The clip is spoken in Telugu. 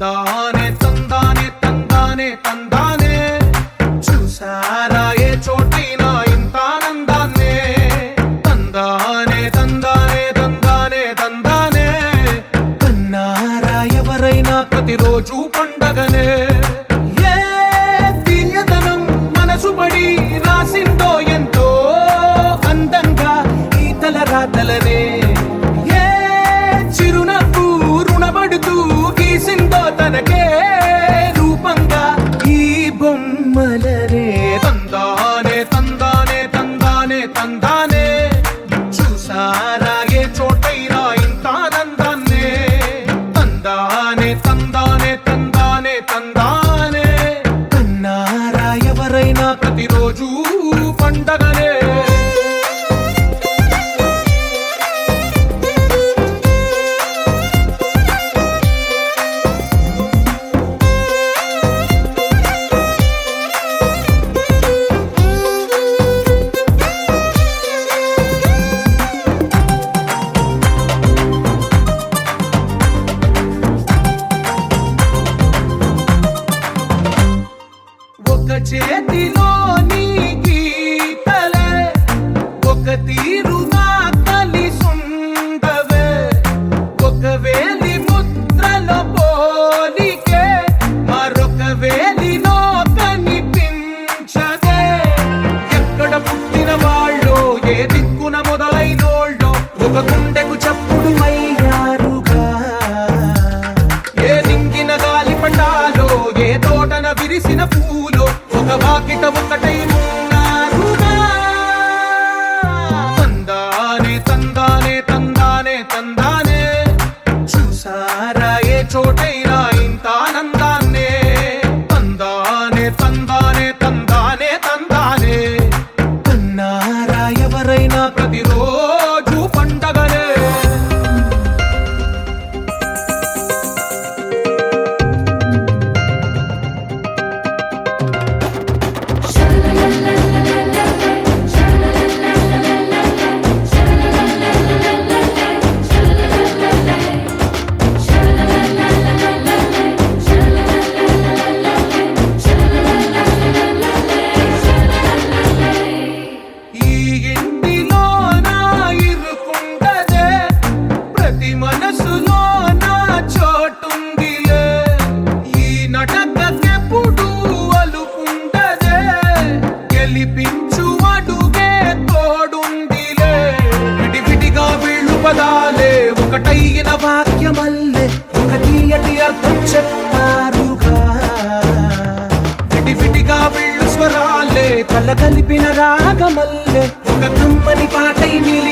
తందానే తందానే తందానే తందానే చూసారా ఏ చోటైనా ఇంత ఆనందాన్నే తందానే తందానే తందానే తందానే కన్నారా ఎవరైనా ప్రతిరోజు పండగనే ఏ తీయదనం మనసు పడి రాసిందో ఎంతో అందంగా ఈ తలరాతలనే ఏ చిరునవ్వు రుణపడుతూ గీసిందో తనకే రూపంగా ఈ బొమ్మలనే తందానే తందానే తందానే తందానే చూసారా ఏ చోటైనా ఇంత ఆనందాన్నే తందానే తందానే తందానే తందానే కన్నారా ఎవరైనా ప్రతిరోజు పండగనే ఒక చేతిలో నీ గీతలే ఒక తీరుగా కలిసుండవే ఒక వేలి ముద్రల పోలికే మరొక వేలిలో కనిపించదే ఎక్కడ పుట్టిన వాళ్ళో ఏ దిక్కున మొదలైనోళ్ళో ఒక గుండెకు చప్పుడు అయ్యారుగా ఏ నింగిన గాలి పటాలో ఏ తోటన విరిసిన పూలో ఒక వాకిట ఒకటై ఉన్నారుగా తందానే తందానే తందానే తందానే చూసారా ఏ చోటైనా ఇంత ఆనందాన్నే తందానే తందానే తందానే తందానే కన్నారా ఎవరైనా ప్రతిరోజు పండగనే ఈ ఇంటిలో నా ఇరుకుండదే ప్రతి మనసులో నా చోటుందిలే ఈ నటకెప్పుడు అలుకుండదే గెలిపించు అడుగే తోడుందిలే విడివిడిగా వీళ్ళు పదాలే ఒకటైన వాక్యమల్లే ఒక తీయటి అర్థం చెప్పారుగా విడివిడిగా వీళ్ళు స్వరాలే కల కలిపిన రాగమల్లే ఒక కమ్మని పాటై నిలి